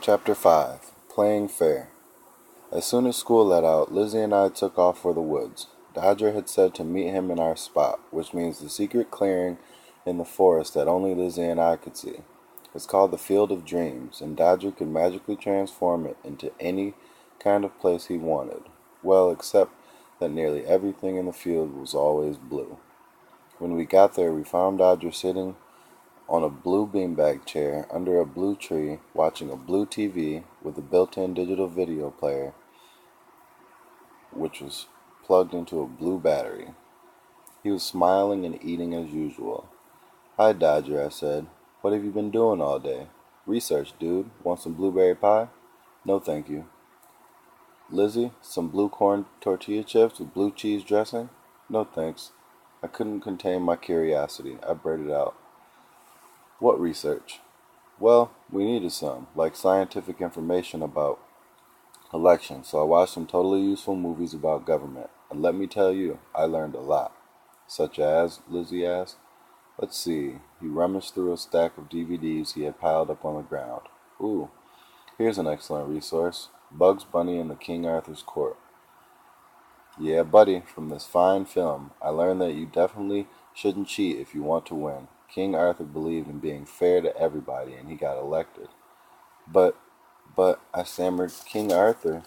Chapter 5 Playing Fair. As soon as school let out, Lizzie and I took off for the woods. Dodger had said to meet him in our spot, which means the secret clearing in the forest that only Lizzie and I could see. It's called the Field of Dreams, and Dodger could magically transform it into any kind of place he wanted. Well, except that nearly everything in the field was always blue. When we got there, we found Dodger sitting on a blue beanbag chair under a blue tree, watching a blue TV with a built-in digital video player, which was plugged into a blue battery. He was smiling and eating as usual. "Hi, Dodger," I said. "What have you been doing all day?" "Research, dude. Want some blueberry pie?" "No, thank you." "Lizzie, some blue corn tortilla chips with blue cheese dressing?" "No, thanks." I couldn't contain my curiosity. I blurted out, "What research?" "Well, we needed some, like scientific information about elections, so I watched some totally useful movies about government. And let me tell you, I learned a lot." "Such as?" Lizzie asked. "Let's see." He rummaged through a stack of DVDs he had piled up on the ground. "Ooh, here's an excellent resource. Bugs Bunny and the King Arthur's Court." "Yeah, buddy, from this fine film, I learned that you definitely shouldn't cheat if you want to win. King Arthur believed in being fair to everybody, and he got elected." But, but, I stammered, "King Arthur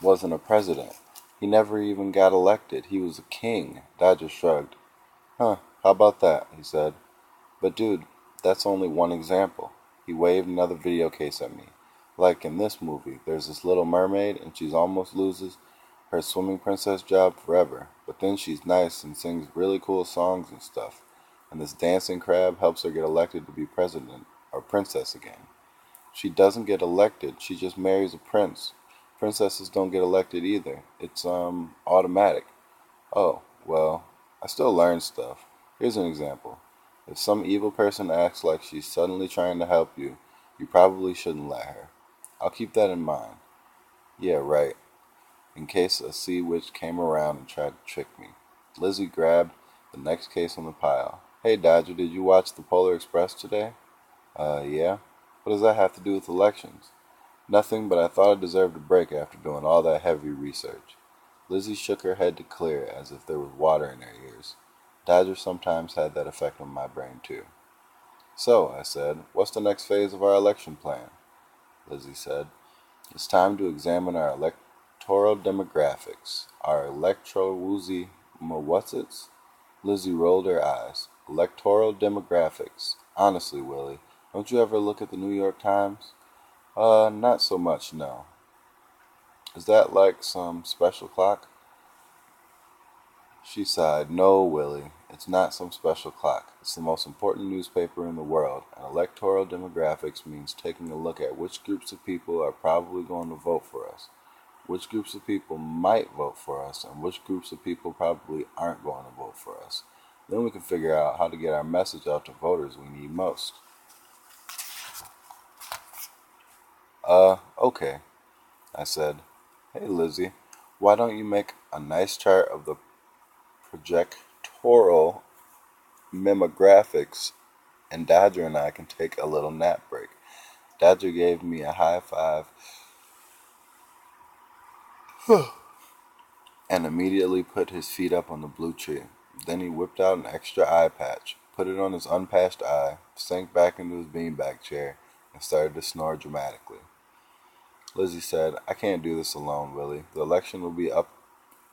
wasn't a president. He never even got elected. He was a king." Dodger shrugged. "Huh, how about that?" he said. "But dude, that's only one example." He waved another video case at me. "Like in this movie, there's this little mermaid, and she almost loses her swimming princess job forever. But then she's nice and sings really cool songs and stuff. And this dancing crab helps her get elected to be president or princess again. She doesn't get elected, she just marries a prince. Princesses don't get elected either. It's automatic." "Oh, well, I still learn stuff. Here's an example. If some evil person acts like she's suddenly trying to help you, you probably shouldn't let her. I'll keep that in mind." "Yeah, right. In case a sea witch came around and tried to trick me." Lizzie grabbed the next case on the pile. "Hey, Dodger, did you watch the Polar Express today?" Yeah. "What does that have to do with elections?" "Nothing, but I thought I deserved a break after doing all that heavy research." Lizzie shook her head to clear, as if there was water in her ears. Dodger sometimes had that effect on my brain, too. "So," I said, "what's the next phase of our election plan?" Lizzie said, "It's time to examine our electoral demographics. Our electro-woozy what's-its?" Lizzie rolled her eyes. "Electoral demographics. Honestly, Willie, don't you ever look at the New York Times?" Not so much, no." "Is that like some special clock?" She sighed. "No, Willie, it's not some special clock. It's the most important newspaper in the world, and electoral demographics means taking a look at which groups of people are probably going to vote for us, which groups of people might vote for us, and which groups of people probably aren't going to vote for us. Then we can figure out how to get our message out to voters we need most." Okay," I said. "Hey, Lizzie, why don't you make a nice chart of the projectoral demographics, and Dodger and I can take a little nap break." Dodger gave me a high five and immediately put his feet up on the blue tree. Then he whipped out an extra eye patch, put it on his unpatched eye, sank back into his beanbag chair, and started to snore dramatically. Lizzie said, "I can't do this alone, Willie. The election will be up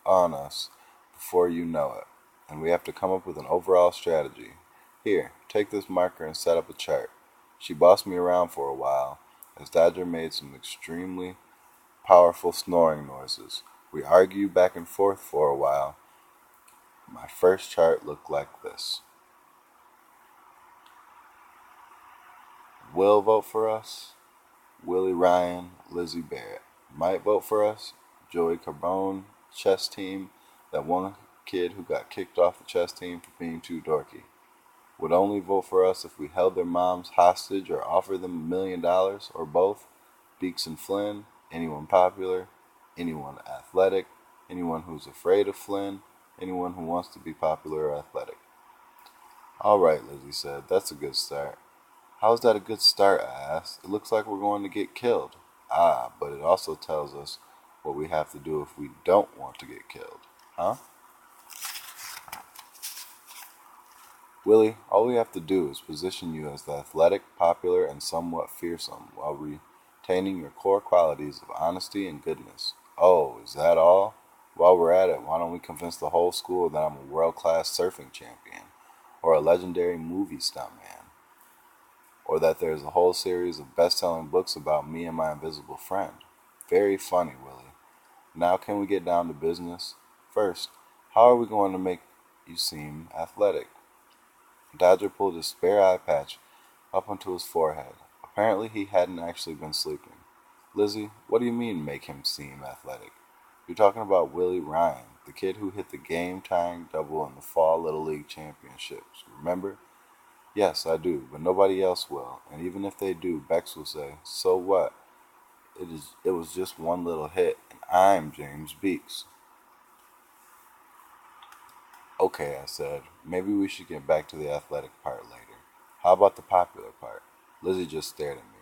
on us before you know it, and we have to come up with an overall strategy. Here, take this marker and set up a chart." She bossed me around for a while, as Dodger made some extremely powerful snoring noises. We argued back and forth for a while. My first chart looked like this. Will vote for us, Willie Ryan, Lizzie Barrett. Might vote for us, Joey Carbone, chess team, that one kid who got kicked off the chess team for being too dorky. Would only vote for us if we held their moms hostage or offered them $1 million, or both, Beeks and Flynn, anyone popular, anyone athletic, anyone who's afraid of Flynn, anyone who wants to be popular or athletic. "All right," Lizzie said, "that's a good start." How's that a good start? I asked. It looks like we're going to get killed. Ah, but it also tells us what we have to do if we don't want to get killed. Huh? Willie, all we have to do is position you as the athletic, popular, and somewhat fearsome while retaining your core qualities of honesty and goodness. Oh, is that all? While we're at it, why don't we convince the whole school that I'm a world-class surfing champion, or a legendary movie stuntman, or that there's a whole series of best-selling books about me and my invisible friend? Very funny, Willie. Now can we get down to business? First, how are we going to make you seem athletic? Dodger pulled his spare eye patch up onto his forehead. Apparently he hadn't actually been sleeping. Lizzie, what do you mean make him seem athletic? You're talking about Willie Ryan, the kid who hit the game-tying double in the Fall Little League Championships. Remember? Yes, I do, but nobody else will. And even if they do, Bex will say, so what? It was just one little hit, and I'm James Beeks. Okay, I said, maybe we should get back to the athletic part later. How about the popular part? Lizzie just stared at me.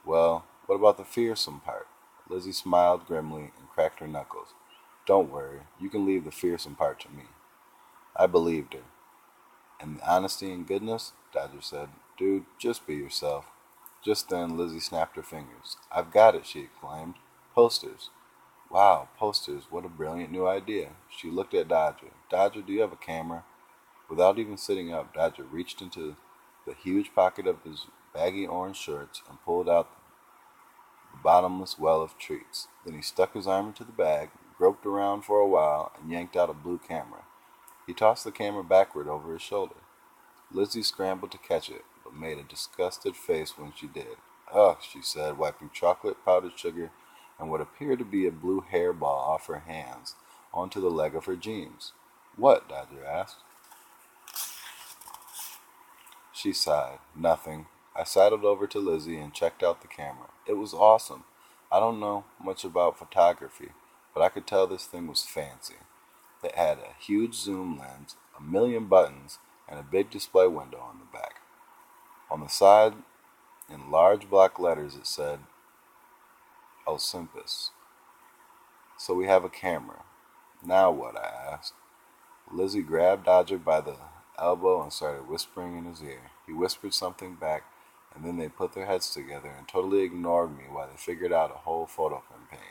Well, what about the fearsome part? Lizzie smiled grimly and cracked her knuckles. Don't worry, you can leave the fearsome part to me. I believed her. And the honesty and goodness? Dodger said. Dude, just be yourself. Just then, Lizzie snapped her fingers. I've got it, she exclaimed. Posters. Wow, posters. What a brilliant new idea. She looked at Dodger. Dodger, do you have a camera? Without even sitting up, Dodger reached into the huge pocket of his baggy orange shorts and pulled out the bottomless well of treats. Then he stuck his arm into the bag, groped around for a while, and yanked out a blue camera. He tossed the camera backward over his shoulder. Lizzie scrambled to catch it, but made a disgusted face when she did. Ugh, she said, wiping chocolate, powdered sugar, and what appeared to be a blue hairball off her hands onto the leg of her jeans. What? Dodger asked. She sighed. Nothing. I sidled over to Lizzie and checked out the camera. It was awesome. I don't know much about photography, but I could tell this thing was fancy. It had a huge zoom lens, a million buttons, and a big display window on the back. On the side, in large block letters, it said, Olympus. So we have a camera. Now what? I asked. Lizzie grabbed Dodger by the elbow and started whispering in his ear. He whispered something back, and then they put their heads together and totally ignored me while they figured out a whole photo campaign.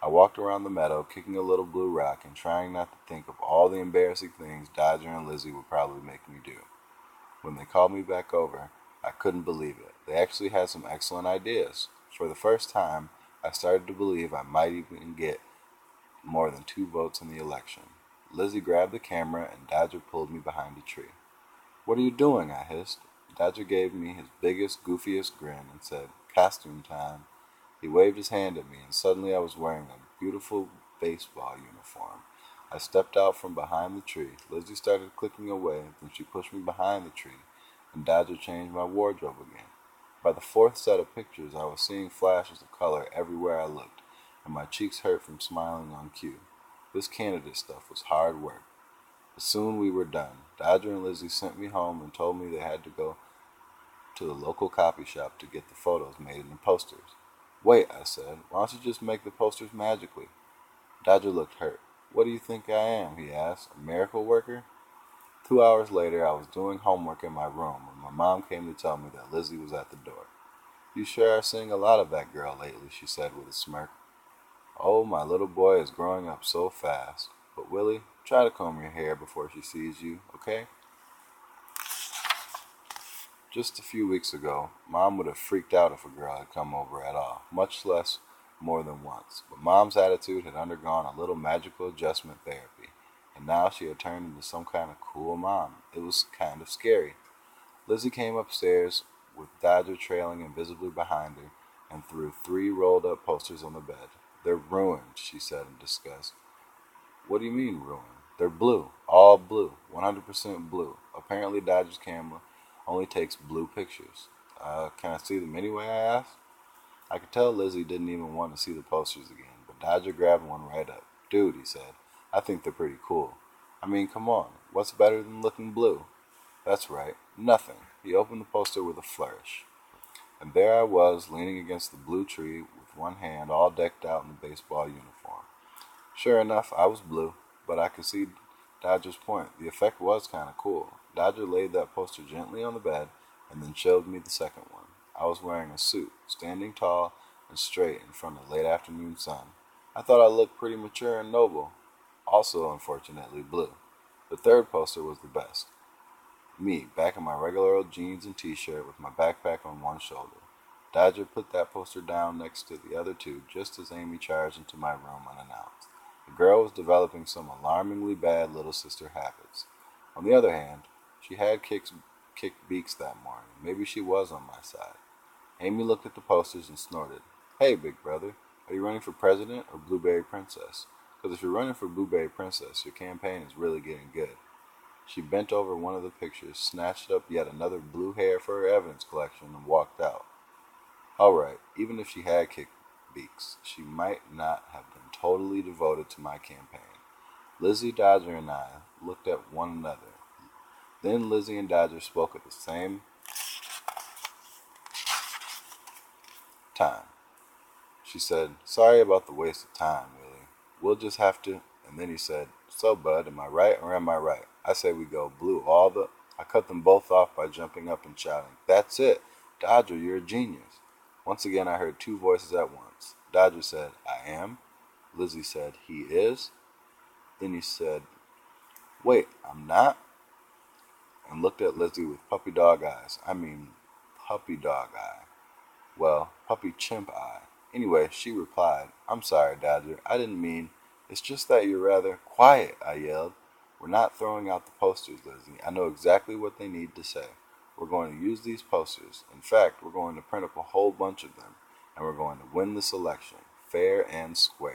I walked around the meadow, kicking a little blue rock and trying not to think of all the embarrassing things Dodger and Lizzie would probably make me do. When they called me back over, I couldn't believe it. They actually had some excellent ideas. For the first time, I started to believe I might even get more than 2 votes in the election. Lizzie grabbed the camera and Dodger pulled me behind a tree. What are you doing? I hissed. Dodger gave me his biggest, goofiest grin and said, Costume time. He waved his hand at me and suddenly I was wearing a beautiful baseball uniform. I stepped out from behind the tree. Lizzie started clicking away, then she pushed me behind the tree, and Dodger changed my wardrobe again. By the fourth set of pictures, I was seeing flashes of color everywhere I looked, and my cheeks hurt from smiling on cue. This candidate stuff was hard work. But soon we were done. Dodger and Lizzie sent me home and told me they had to go to the local copy shop to get the photos made into posters. Wait, I said, why don't you just make the posters magically? Dodger looked hurt. What do you think I am? He asked. A miracle worker? 2 hours later, I was doing homework in my room when my mom came to tell me that Lizzie was at the door. You sure are seeing a lot of that girl lately, she said with a smirk. Oh, my little boy is growing up so fast. But Willie, try to comb your hair before she sees you, okay? Just a few weeks ago, Mom would have freaked out if a girl had come over at all, much less more than once. But Mom's attitude had undergone a little magical adjustment therapy, and now she had turned into some kind of cool mom. It was kind of scary. Lizzie came upstairs with Dodger trailing invisibly behind her and threw 3 rolled up posters on the bed. They're ruined, she said in disgust. What do you mean ruined? They're blue. All blue. 100% blue. Apparently Dodger's camera only takes blue pictures. Can I see them anyway, I asked. I could tell Lizzie didn't even want to see the posters again, but Dodger grabbed one right up. Dude, he said, I think they're pretty cool. I mean, come on. What's better than looking blue? That's right. Nothing. He opened the poster with a flourish. And there I was, leaning against the blue tree with one hand all decked out in the baseball uniform. Sure enough, I was blue, but I could see Dodger's point. The effect was kind of cool. Dodger laid that poster gently on the bed and then showed me the second one. I was wearing a suit, standing tall and straight in front of the late afternoon sun. I thought I looked pretty mature and noble, also unfortunately blue. The third poster was the best. Me, back in my regular old jeans and t-shirt with my backpack on one shoulder. Dodger put that poster down next to the other two just as Amy charged into my room unannounced. The girl was developing some alarmingly bad little sister habits. On the other hand, she had kicked beaks that morning. Maybe she was on my side. Amy looked at the posters and snorted. Hey, big brother, are you running for president or Blueberry Princess? Because if you're running for Blueberry Princess, your campaign is really getting good. She bent over one of the pictures, snatched up yet another blue hair for her evidence collection, and walked out. All right, even if she had kicked beaks, she might not have been totally devoted to my campaign. Lizzie, Dodger, and I looked at one another. Then Lizzie and Dodger spoke at the same time. She said, sorry about the waste of time, Willie. We'll just have to. And then he said, so, bud, am I right or am I right? I say we go blue all the. I cut them both off by jumping up and shouting, that's it. Dodger, you're a genius. Once again, I heard two voices at once. Dodger said, I am. Lizzie said, he is. Then he said, wait, I'm not? And looked at Lizzie with puppy dog eyes. I mean, puppy dog eye. Well, puppy chimp eye. Anyway, she replied, I'm sorry, Dodger. I didn't mean. It's just that you're rather quiet, I yelled. We're not throwing out the posters, Lizzie. I know exactly what they need to say. We're going to use these posters. In fact, we're going to print up a whole bunch of them, and we're going to win this election, fair and square.